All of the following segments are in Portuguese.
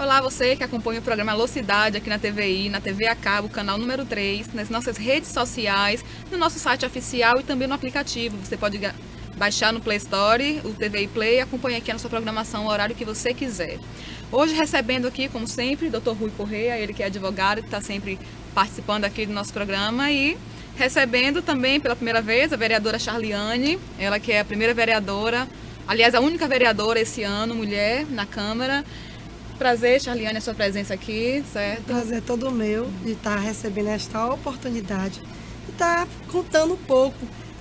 Olá, você que acompanha o programa Alô Cidade aqui na TVI, na TV a cabo, canal número 3, nas nossas redes sociais, no nosso site oficial e também no aplicativo. Você pode baixar no Play Store, o TVI Play, e acompanhar aqui a nossa programação, o horário que você quiser. Hoje recebendo aqui, como sempre, Dr. Rui Correia, ele que é advogado, que está sempre participando aqui do nosso programa, e recebendo também pela primeira vez a vereadora Charliane, ela que é a primeira vereadora, aliás, a única vereadora esse ano, mulher, na Câmara. Prazer, Charliane, a sua presença aqui, certo? Prazer é todo meu de estar recebendo esta oportunidade de estar contando um pouco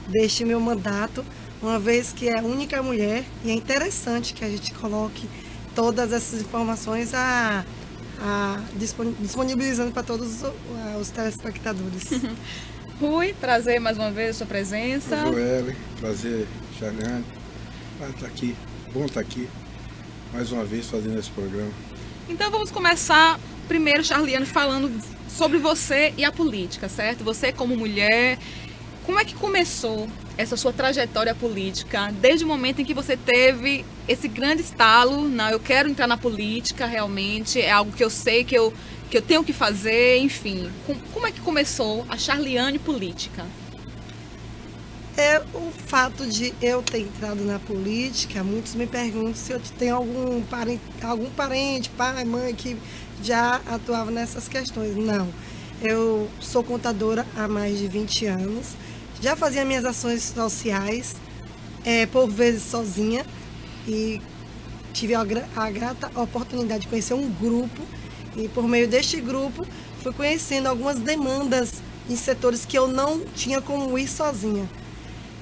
deste meu mandato, uma vez que é a única mulher, e é interessante que a gente coloque todas essas informações disponibilizando para todos os telespectadores. Rui, prazer mais uma vez a sua presença. Joelle, prazer, Charliane. Estar aqui, bom estar aqui mais uma vez fazendo esse programa. Então vamos começar primeiro, Charliane, falando sobre você e a política, certo? Você como mulher, como é que começou essa sua trajetória política, desde o momento em que você teve esse grande estalo, não, eu quero entrar na política realmente, é algo que eu sei que eu tenho que fazer, enfim. Como é que começou a Charliane política? É o fato de eu ter entrado na política, muitos me perguntam se eu tenho algum parente, pai, mãe, que já atuava nessas questões. Não, eu sou contadora há mais de 20 anos, já fazia minhas ações sociais, por vezes sozinha, e tive a grata oportunidade de conhecer um grupo, e por meio deste grupo fui conhecendo algumas demandas em setores que eu não tinha como ir sozinha.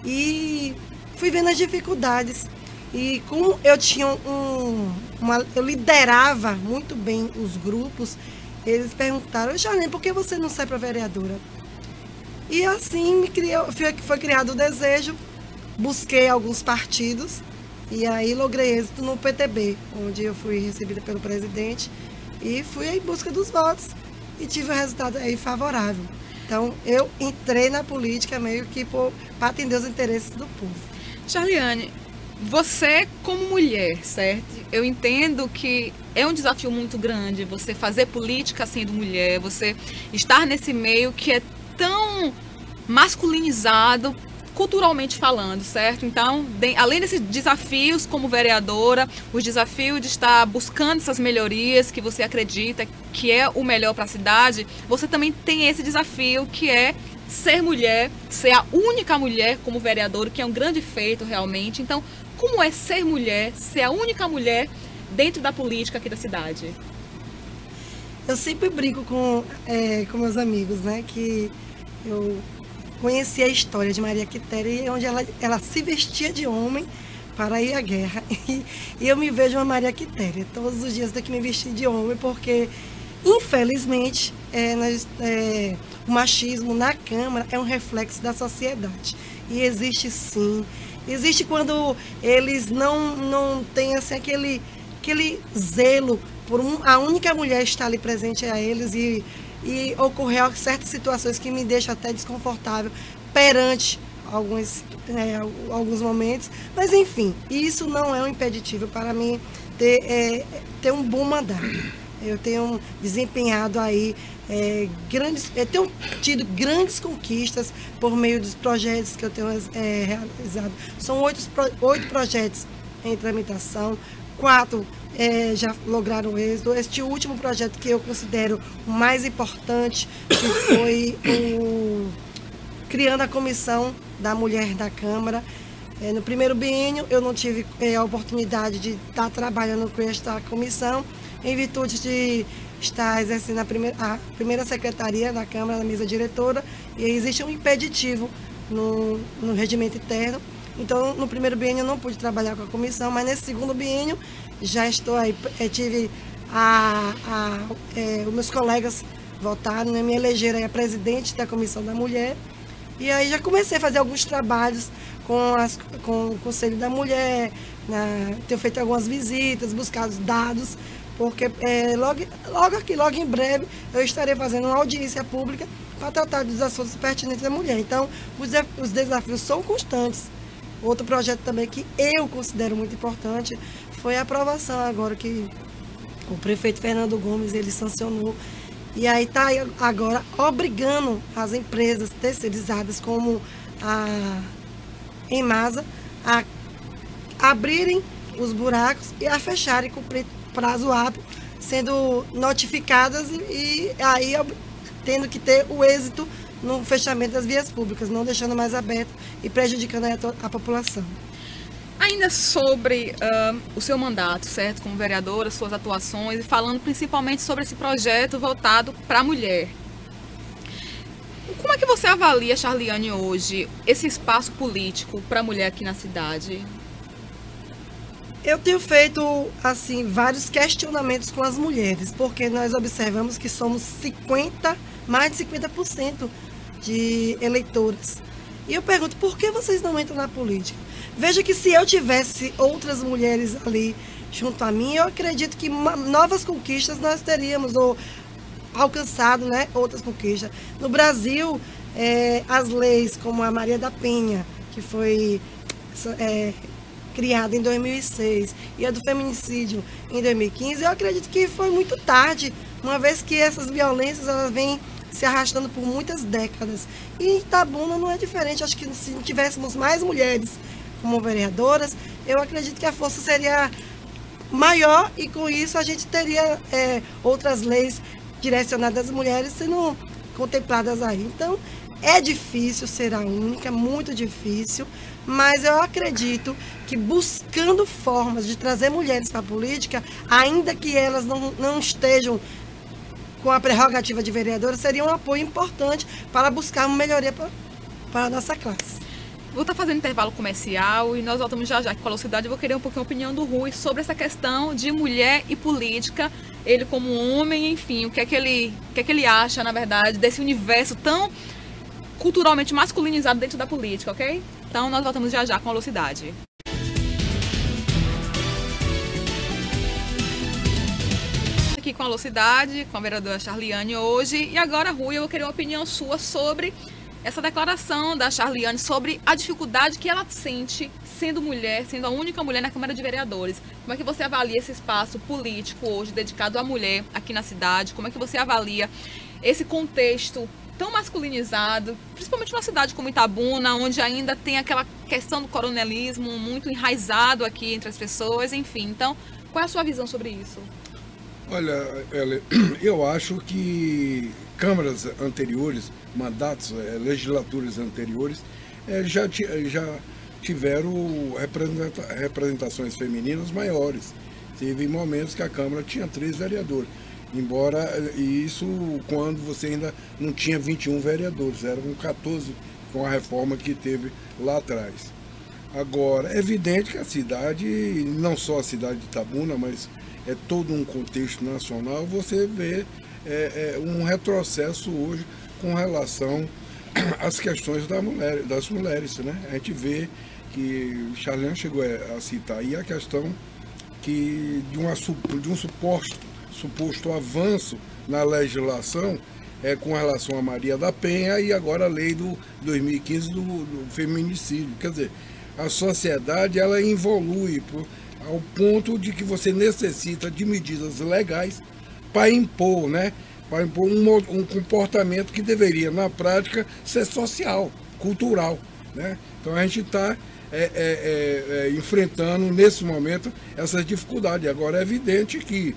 E fui vendo as dificuldades. E como eu tinha eu liderava muito bem os grupos, eles perguntaram: Charliane, por que você não sai para vereadora? E assim foi criado o desejo, busquei alguns partidos e aí logrei êxito no PTB, onde eu fui recebida pelo presidente e fui em busca dos votos e tive um resultado aí favorável. Então, eu entrei na política meio que para atender os interesses do povo. Charliane, você como mulher, certo? Eu entendo que é um desafio muito grande você fazer política sendo mulher, você estar nesse meio que é tão masculinizado, culturalmente falando, certo? Então, além desses desafios como vereadora, os desafios de estar buscando essas melhorias que você acredita que é o melhor para a cidade, você também tem esse desafio que é ser mulher, ser a única mulher como vereadora, que é um grande feito realmente. Então, como é ser mulher, ser a única mulher dentro da política aqui da cidade? Eu sempre brinco com meus amigos, né? Que eu conheci a história de Maria Quitéria, onde ela se vestia de homem para ir à guerra. E eu me vejo uma Maria Quitéria. Todos os dias eu tenho que me vestir de homem, porque, infelizmente, o machismo na Câmara é um reflexo da sociedade. E existe sim. Existe quando eles não têm assim, aquele zelo por a única mulher estar ali presente a eles e ocorrer certas situações que me deixam até desconfortável perante alguns momentos. Mas, enfim, isso não é um impeditivo para mim ter um bom mandato. Eu tenho desempenhado aí tenho tido grandes conquistas por meio dos projetos que eu tenho realizado. São 8 projetos em tramitação, 4 já lograram êxito. Este último projeto que eu considero o mais importante, que foi criando a comissão da mulher da Câmara. No primeiro biênio eu não tive a oportunidade de estar trabalhando com esta comissão, em virtude de estar exercendo a primeira secretaria da Câmara, na mesa diretora, e existe um impeditivo no regimento interno. Então, no primeiro biênio eu não pude trabalhar com a comissão, mas nesse segundo biênio já estou aí, tive os meus colegas votaram, né, me elegeram aí a presidente da Comissão da Mulher, e aí já comecei a fazer alguns trabalhos com o Conselho da Mulher, tenho feito algumas visitas, buscado dados, porque logo em breve eu estarei fazendo uma audiência pública para tratar dos assuntos pertinentes da mulher. Então, os desafios são constantes. Outro projeto também que eu considero muito importante foi a aprovação agora que O prefeito Fernando Gomes, ele sancionou. E aí está agora obrigando as empresas terceirizadas como a Embasa a abrirem os buracos e a fecharem com prazo hábil, sendo notificadas e aí tendo que ter o êxito no fechamento das vias públicas, não deixando mais aberto e prejudicando a população. Ainda sobre o seu mandato, certo, como vereadora, suas atuações, e falando principalmente sobre esse projeto voltado para a mulher. Como é que você avalia, Charliane, hoje, esse espaço político para a mulher aqui na cidade? Eu tenho feito, assim, vários questionamentos com as mulheres, porque nós observamos que somos mais de 50% de eleitoras. E eu pergunto, por que vocês não entram na política? Veja que se eu tivesse outras mulheres ali junto a mim, eu acredito que novas conquistas nós teríamos, ou alcançado, né, outras conquistas. No Brasil, as leis como a Maria da Penha, que foi criada em 2006, e a do feminicídio em 2015, eu acredito que foi muito tarde, uma vez que essas violências elas vêm se arrastando por muitas décadas. E em Itabuna não é diferente. Acho que se tivéssemos mais mulheres como vereadoras, eu acredito que a força seria maior e com isso a gente teria outras leis direcionadas às mulheres sendo contempladas aí. Então, é difícil ser a única, muito difícil, mas eu acredito que buscando formas de trazer mulheres para a política, ainda que elas não estejam com a prerrogativa de vereadora, seria um apoio importante para buscar uma melhoria para a nossa classe. Vou estar fazendo intervalo comercial e nós voltamos já aqui com a Velocidade. Eu vou querer um pouquinho a opinião do Rui sobre essa questão de mulher e política. Ele como homem, enfim, o que é que ele acha, na verdade, desse universo tão culturalmente masculinizado dentro da política, ok? Então nós voltamos já com a Velocidade. Aqui com a Velocidade, com a vereadora Charliane hoje. E agora, Rui, eu vou querer uma opinião sua sobre essa declaração da Charliane sobre a dificuldade que ela sente sendo mulher, sendo a única mulher na Câmara de Vereadores. Como é que você avalia esse espaço político hoje dedicado à mulher aqui na cidade? Como é que você avalia esse contexto tão masculinizado, principalmente numa cidade como Itabuna, onde ainda tem aquela questão do coronelismo muito enraizado aqui entre as pessoas, enfim. Então, qual é a sua visão sobre isso? Olha, eu acho que câmaras anteriores, mandatos, legislaturas anteriores, já tiveram representações femininas maiores. Teve momentos que a Câmara tinha 3 vereadores, embora isso quando você ainda não tinha 21 vereadores, eram 14 com a reforma que teve lá atrás. Agora, é evidente que a cidade, não só a cidade de Itabuna, mas todo um contexto nacional, você vê um retrocesso hoje com relação às questões das mulheres, né? A gente vê que Charliane chegou a citar aí a questão de um suposto avanço na legislação com relação a Maria da Penha e agora a lei do 2015 do feminicídio. Quer dizer, a sociedade ela evolui ao ponto de que você necessita de medidas legais para impor, né? Para impor um comportamento que deveria, na prática, ser social, cultural, né? Então a gente está enfrentando, nesse momento, essas dificuldades. Agora é evidente que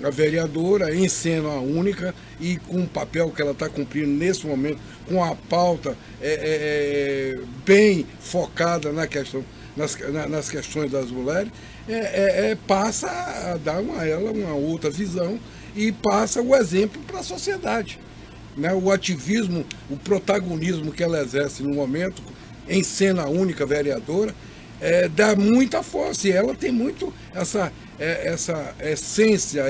a vereadora, em sendo a única e com o papel que ela está cumprindo nesse momento, com a pauta bem focada nas questões das mulheres, passa a dar a ela uma outra visão e passa o exemplo para a sociedade, né? O ativismo, o protagonismo que ela exerce no momento, em sendo a única vereadora, dá muita força e ela tem muito essa essência,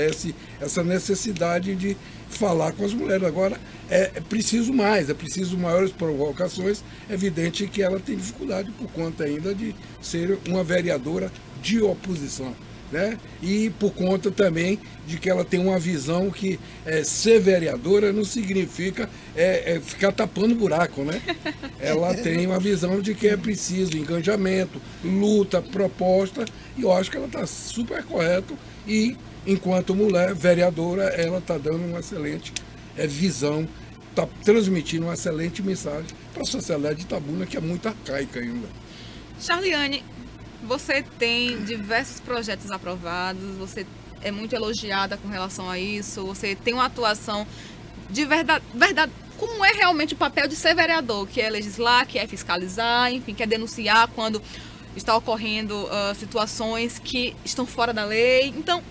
essa necessidade de falar com as mulheres. Agora é preciso maiores provocações. É evidente que ela tem dificuldade por conta ainda de ser uma vereadora de oposição, né? E por conta também de que ela tem uma visão que ser vereadora não significa ficar tapando buraco, né? Ela tem uma visão de que é preciso engajamento, luta, proposta, e eu acho que ela está super correto e enquanto mulher vereadora, ela está dando uma excelente visão, está transmitindo uma excelente mensagem para a sociedade de Itabuna, que é muito arcaica ainda. Charliane, você tem diversos projetos aprovados, você é muito elogiada com relação a isso, você tem uma atuação de verdade, como é realmente o papel de ser vereador, que é legislar, que é fiscalizar, enfim, que é denunciar quando está ocorrendo situações que estão fora da lei. Então,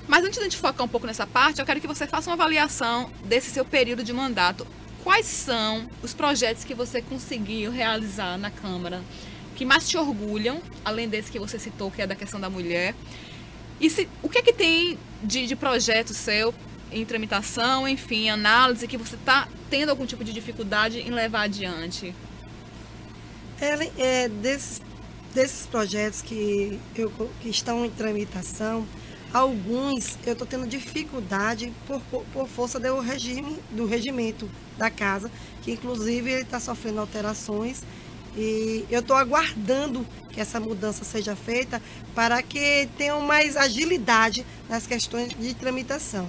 mas antes de a gente focar um pouco nessa parte, eu quero que você faça uma avaliação desse seu período de mandato. Quais são os projetos que você conseguiu realizar na Câmara que mais te orgulham, além desse que você citou, que é da questão da mulher? E o que é que tem de projeto seu em tramitação, enfim, análise, que você está tendo algum tipo de dificuldade em levar adiante? Ellen, desses projetos que estão em tramitação, alguns eu estou tendo dificuldade por força do regimento da casa, que inclusive ele está sofrendo alterações, e eu estou aguardando que essa mudança seja feita para que tenham mais agilidade nas questões de tramitação.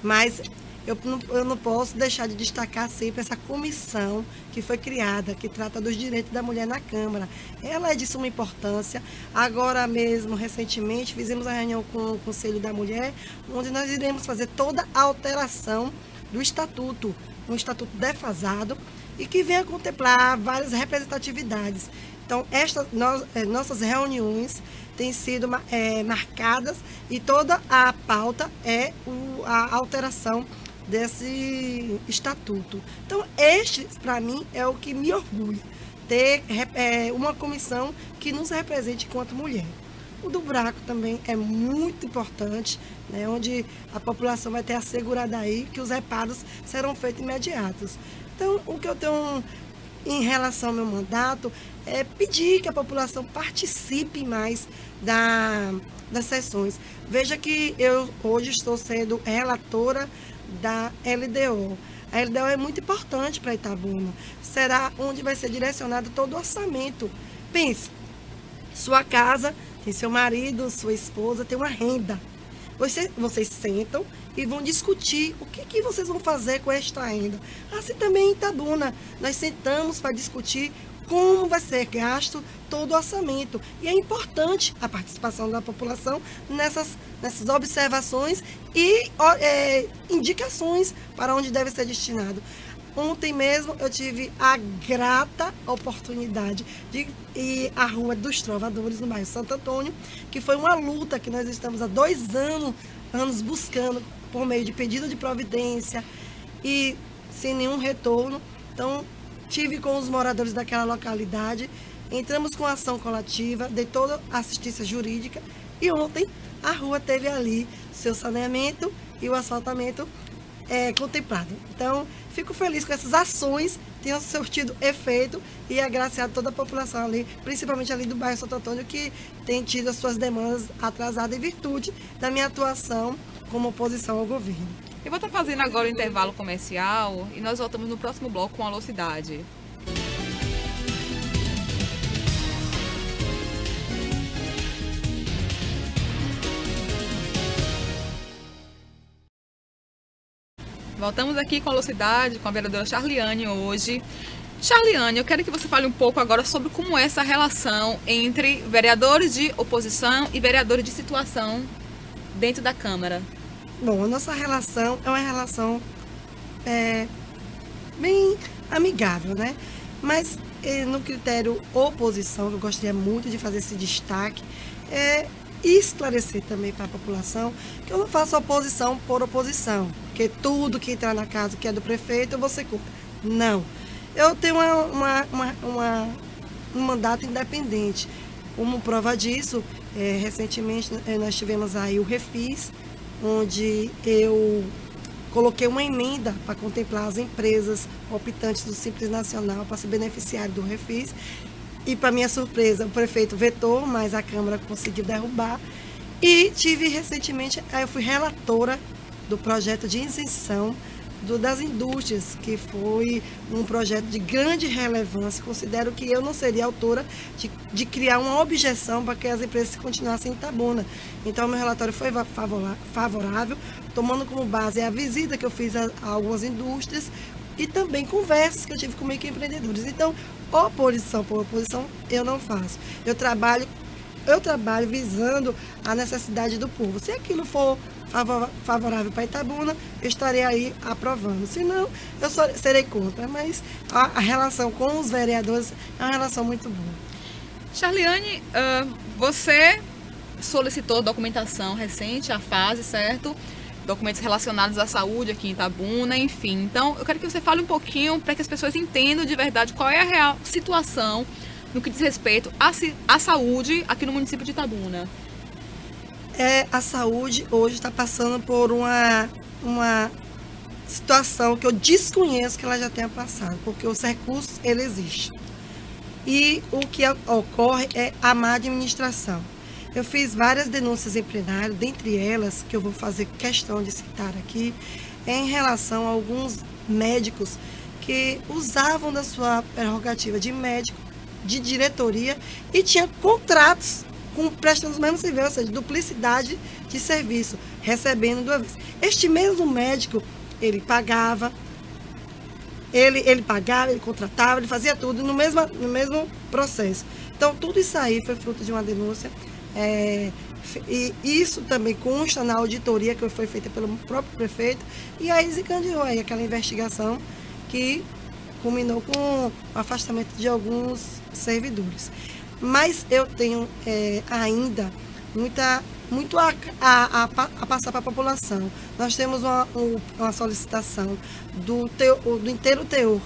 Mas eu não posso deixar de destacar sempre essa comissão que foi criada, que trata dos direitos da mulher na Câmara. Ela é de suma importância. Agora mesmo, recentemente, fizemos a reunião com o Conselho da Mulher, onde nós iremos fazer toda a alteração do estatuto, um estatuto defasado, e que venha contemplar várias representatividades. Então, nossas reuniões têm sido marcadas, e toda a pauta é a alteração desse estatuto. Então, este, para mim, é o que me orgulha, ter uma comissão que nos represente enquanto mulher. O do buraco também é muito importante, né, onde a população vai ter assegurado aí que os reparos serão feitos imediatos. Então, o que eu tenho em relação ao meu mandato é pedir que a população participe mais das sessões. Veja que eu hoje estou sendo relatora da LDO. A LDO é muito importante para Itabuna. Será onde vai ser direcionado todo o orçamento. Pense, sua casa tem seu marido, sua esposa, tem uma renda. Vocês sentam e vão discutir o que vocês vão fazer com esta renda. Assim também em Itabuna, nós sentamos para discutir como vai ser gasto todo o orçamento. E é importante a participação da população nessas observações e indicações para onde deve ser destinado. Ontem mesmo eu tive a grata oportunidade de ir à Rua dos Trovadores, no bairro Santo Antônio, que foi uma luta que nós estamos há 2 anos buscando por meio de pedido de providência e sem nenhum retorno. Então, tive com os moradores daquela localidade, entramos com ação coletiva, dei toda a assistência jurídica, e ontem a rua teve ali seu saneamento e o asfaltamento contemplado. Então, fico feliz com essas ações, tenham surtido efeito e agraciado toda a população ali, principalmente ali do bairro Santo Antônio, que tem tido as suas demandas atrasadas em virtude da minha atuação como oposição ao governo. Eu vou estar fazendo agora o intervalo comercial e nós voltamos no próximo bloco com a Alô Cidade. Voltamos aqui com a Alô Cidade, com a vereadora Charliane hoje. Charliane, eu quero que você fale um pouco agora sobre como é essa relação entre vereadores de oposição e vereadores de situação dentro da Câmara. Bom, a nossa relação é uma relação bem amigável, né? Mas no critério oposição, eu gostaria muito de fazer esse destaque, e esclarecer também para a população que eu não faço oposição por oposição, porque tudo que entrar na casa que é do prefeito eu vou ser contra. Não. Eu tenho um mandato independente. Como prova disso, recentemente nós tivemos aí o Refis, onde eu coloquei uma emenda para contemplar as empresas optantes do Simples Nacional para se beneficiarem do Refis. E, para minha surpresa, o prefeito vetou, mas a Câmara conseguiu derrubar. E tive recentemente, eu fui relatora do projeto de isenção das indústrias, que foi um projeto de grande relevância. Considero que eu não seria autora de criar uma objeção para que as empresas continuassem em Itabuna. Então, meu relatório foi favorável, tomando como base a visita que eu fiz a algumas indústrias e também conversas que eu tive com microempreendedores. Então, oposição por oposição, eu não faço. Eu trabalho visando a necessidade do povo. Se aquilo for favorável para Itabuna, eu estarei aí aprovando. Se não, eu serei contra. Mas a relação com os vereadores é uma relação muito boa. Charliane, você solicitou documentação recente, a fase, certo? Documentos relacionados à saúde aqui em Itabuna, enfim. Então, eu quero que você fale um pouquinho para que as pessoas entendam de verdade qual é a real situação no que diz respeito à saúde aqui no município de Itabuna. A saúde hoje está passando por uma situação que eu desconheço que ela já tenha passado, porque os recursos, ele existe. E o que ocorre é a má administração. Eu fiz várias denúncias em plenário, dentre elas, que eu vou fazer questão de citar aqui, em relação a alguns médicos que usavam da sua prerrogativa de médico, de diretoria, e tinha contratos prestando os mesmos serviços, ou seja, duplicidade de serviço, recebendo duas vezes. Este mesmo médico, ele pagava, ele contratava, ele fazia tudo no mesmo processo. Então, tudo isso aí foi fruto de uma denúncia. E isso também consta na auditoria que foi feita pelo próprio prefeito, e aí desencadeou aí aquela investigação que culminou com o afastamento de alguns servidores. Mas eu tenho ainda muito a passar para a população. Nós temos uma solicitação do inteiro teor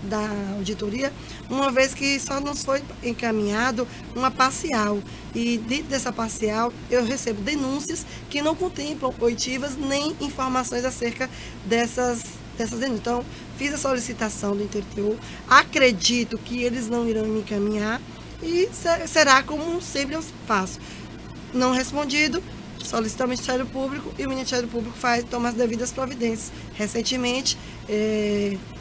da auditoria, uma vez que só nos foi encaminhado uma parcial. E dentro dessa parcial eu recebo denúncias que não contemplam oitivas nem informações acerca dessas denúncias. Então, fiz a solicitação do inteiro teor, acredito que eles não irão me encaminhar e será como sempre eu faço. Não respondido, solicito ao Ministério Público e o Ministério Público toma as devidas providências. Recentemente,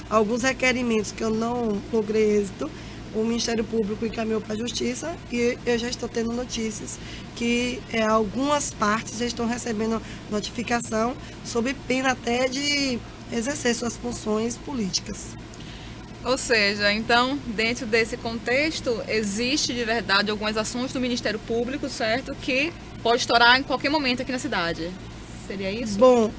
alguns requerimentos que eu não logrei êxito, o Ministério Público encaminhou para a Justiça e eu já estou tendo notícias que algumas partes já estão recebendo notificação sob pena até de exercer suas funções políticas. Ou seja, então, dentro desse contexto, existe de verdade algumas ações do Ministério Público, certo, que pode estourar em qualquer momento aqui na cidade. Seria isso? Bom,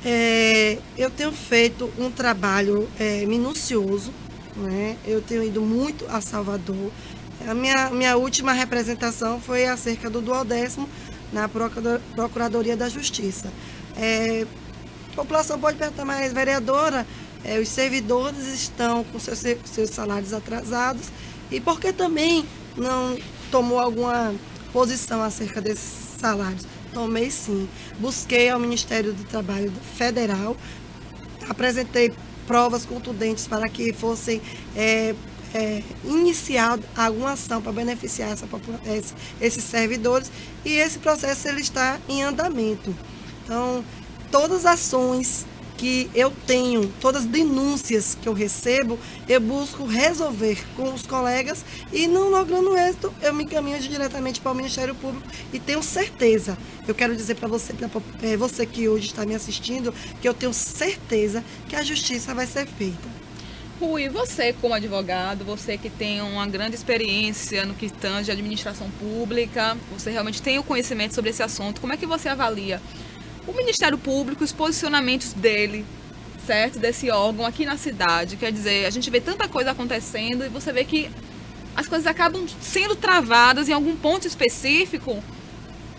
eu tenho feito um trabalho minucioso, né? Eu tenho ido muito a Salvador. A minha última representação foi acerca do 12º na Procuradoria da Justiça. A população pode perguntar, mas vereadora, os servidores estão com seus salários atrasados, e por que também não tomou alguma posição acerca desses salários? Tomei sim. Busquei ao Ministério do Trabalho Federal, apresentei provas contundentes para que fossem iniciada alguma ação para beneficiar esses servidores, e esse processo ele está em andamento. Então, todas as ações que eu tenho, todas as denúncias que eu recebo, eu busco resolver com os colegas, e não logrando êxito, eu me encaminho diretamente para o Ministério Público e tenho certeza, eu quero dizer para você, você que hoje está me assistindo, que eu tenho certeza que a justiça vai ser feita. Rui, você como advogado, você que tem uma grande experiência no que tange administração pública, você realmente tem o conhecimento sobre esse assunto, como é que você avalia o Ministério Público, os posicionamentos dele, certo? Desse órgão aqui na cidade? Quer dizer, a gente vê tanta coisa acontecendo e você vê que as coisas acabam sendo travadas em algum ponto específico,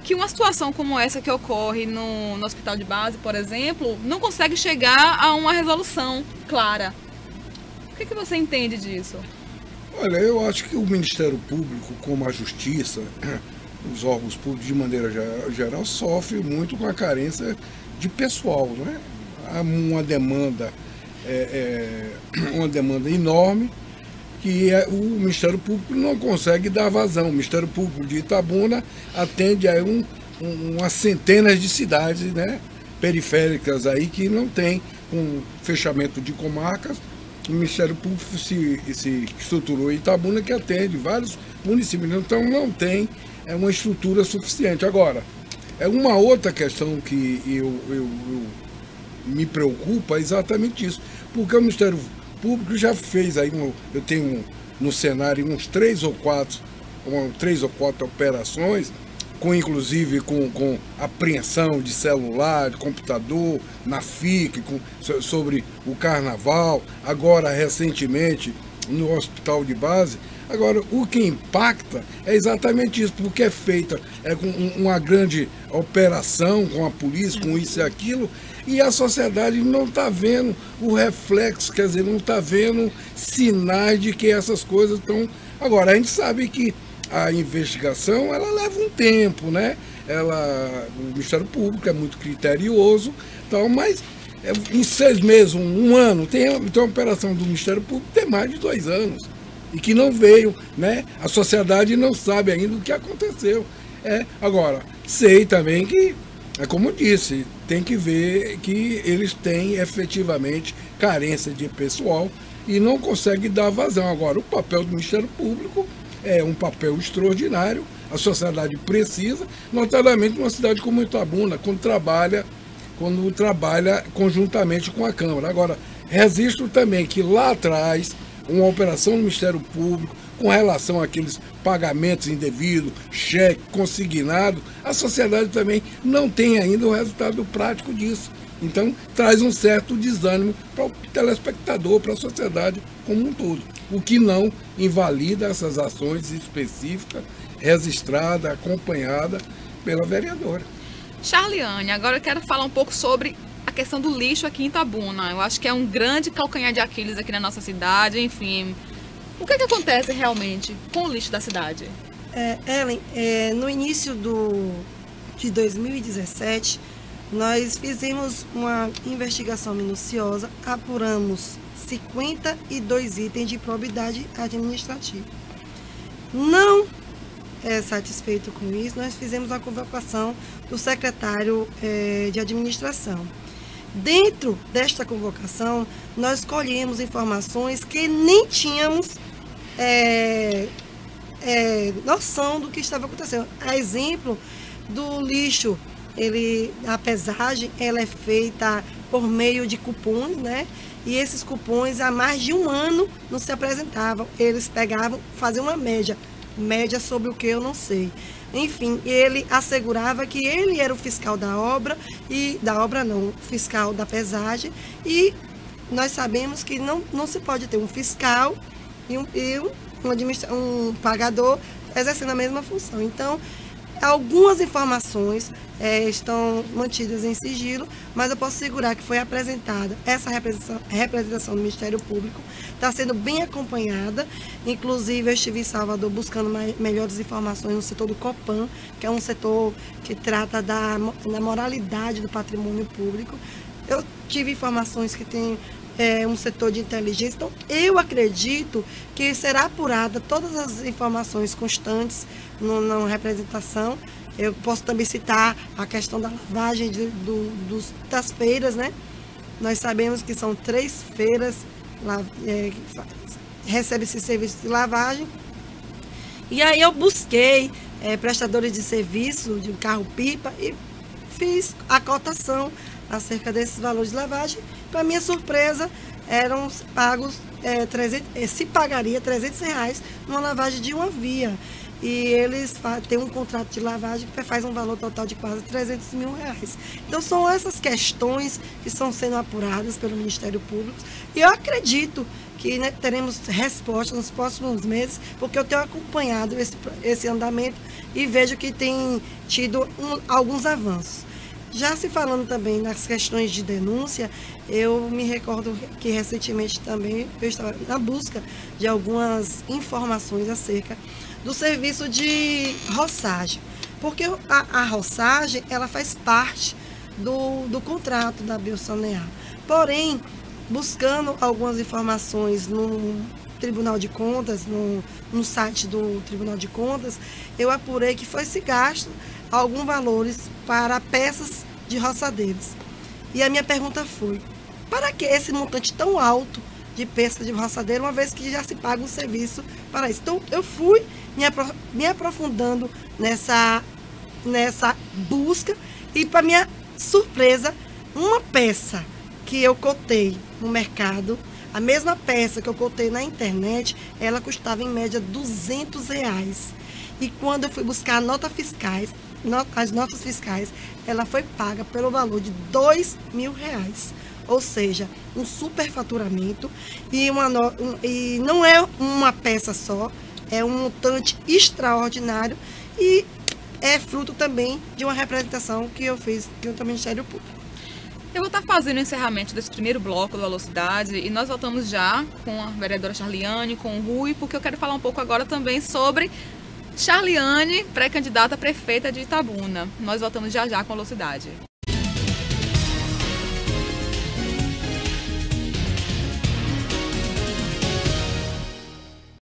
que uma situação como essa que ocorre no hospital de base, por exemplo, não consegue chegar a uma resolução clara. O que você entende disso? Olha, eu acho que o Ministério Público, como a Justiça, os órgãos públicos de maneira geral sofrem muito com a carência de pessoal, né? Há uma demanda enorme que o Ministério Público não consegue dar vazão. O Ministério Público de Itabuna atende a umas centenas de cidades, né, periféricas aí que não tem com fechamento de comarcas, o Ministério Público se estruturou em Itabuna, que atende vários municípios, então não tem uma estrutura suficiente. Agora, uma outra questão que eu me preocupa é exatamente isso, porque o Ministério Público já fez aí, eu tenho no cenário uns 3 ou 4 operações, inclusive com apreensão de celular, de computador, na FIC, sobre o carnaval, agora recentemente no hospital de base. Agora, o que impacta é exatamente isso, porque é feita com uma grande operação com a polícia, com isso e aquilo, e a sociedade não está vendo o reflexo, quer dizer, não está vendo sinais de que essas coisas estão... Agora, a gente sabe que a investigação, ela leva um tempo, né? O Ministério Público é muito criterioso, tal, mas em 6 meses, um ano, tem uma operação do Ministério Público tem mais de 2 anos. E que não veio, né? A sociedade não sabe ainda o que aconteceu. Agora, sei também que, como eu disse, tem que ver que eles têm efetivamente carência de pessoal e não conseguem dar vazão. Agora, o papel do Ministério Público é um papel extraordinário, a sociedade precisa, notadamente numa cidade como Itabuna, quando trabalha conjuntamente com a Câmara. Agora, registro também que lá atrás, uma operação do Ministério Público com relação àqueles pagamentos indevidos, cheque, consignado, a sociedade também não tem ainda o resultado prático disso. Então, traz um certo desânimo para o telespectador, para a sociedade como um todo. O que não invalida essas ações específicas, registradas, acompanhadas pela vereadora. Charliane, agora eu quero falar um pouco sobre a questão do lixo aqui em Itabuna. Eu acho que é um grande calcanhar de Aquiles aqui na nossa cidade, enfim. O que acontece realmente com o lixo da cidade? Ellen, no início de 2017, nós fizemos uma investigação minuciosa, apuramos 52 itens de probidade administrativa. Não satisfeito com isso, nós fizemos a convocação do secretário de administração. Dentro desta convocação, nós colhemos informações que nem tínhamos noção do que estava acontecendo. A exemplo do lixo, a pesagem ela é feita por meio de cupons, né? E esses cupons há mais de 1 ano não se apresentavam. Eles pegavam, faziam uma média sobre o que eu não sei. Enfim, ele assegurava que ele era o fiscal da obra, fiscal da pesagem, e nós sabemos que não se pode ter um fiscal e um pagador exercendo a mesma função. Então, algumas informações estão mantidas em sigilo, mas eu posso assegurar que foi apresentada essa representação do Ministério Público, está sendo bem acompanhada. Inclusive, eu estive em Salvador buscando melhores informações no setor do Copan, que é um setor que trata da moralidade do patrimônio público. Eu tive informações que tem um setor de inteligência. Então, eu acredito que será apurada todas as informações constantes na representação. Eu posso também citar a questão da lavagem das feiras, né? Nós sabemos que são 3 feiras que recebem esse serviço de lavagem. E aí eu busquei prestadores de serviço de carro-pipa e fiz a cotação acerca desses valores de lavagem. Para minha surpresa, eram pagos, se pagaria R$300 numa lavagem de uma via. E eles têm um contrato de lavagem que faz um valor total de quase R$300 mil. Então, são essas questões que estão sendo apuradas pelo Ministério Público. E eu acredito que teremos respostas nos próximos meses, porque eu tenho acompanhado esse andamento e vejo que tem tido alguns avanços. Já se falando também nas questões de denúncia, eu me recordo que recentemente também eu estava na busca de algumas informações acerca do serviço de roçagem, porque a roçagem ela faz parte do contrato da Biosanear. Porém, buscando algumas informações no Tribunal de Contas, no site do Tribunal de Contas, eu apurei que foi-se gasto alguns valores para peças de roçadeiros. E a minha pergunta foi: para que esse montante tão alto de peça de roçadeira, uma vez que já se paga um serviço para isso? Então, eu fui me aprofundando nessa busca e, para minha surpresa, uma peça que eu cotei no mercado, a mesma peça que eu cotei na internet, ela custava em média R$200. E quando eu fui buscar as notas fiscais, ela foi paga pelo valor de R$2.000. Ou seja, um superfaturamento e não é uma peça só, é um montante extraordinário e é fruto também de uma representação que eu fiz junto ao Ministério Público. Eu vou estar fazendo o encerramento desse primeiro bloco do Alô Cidade e nós voltamos já com a vereadora Charliane, com o Rui, porque eu quero falar um pouco agora também sobre Charliane, pré-candidata a prefeita de Itabuna. Nós voltamos já com a Alô Cidade.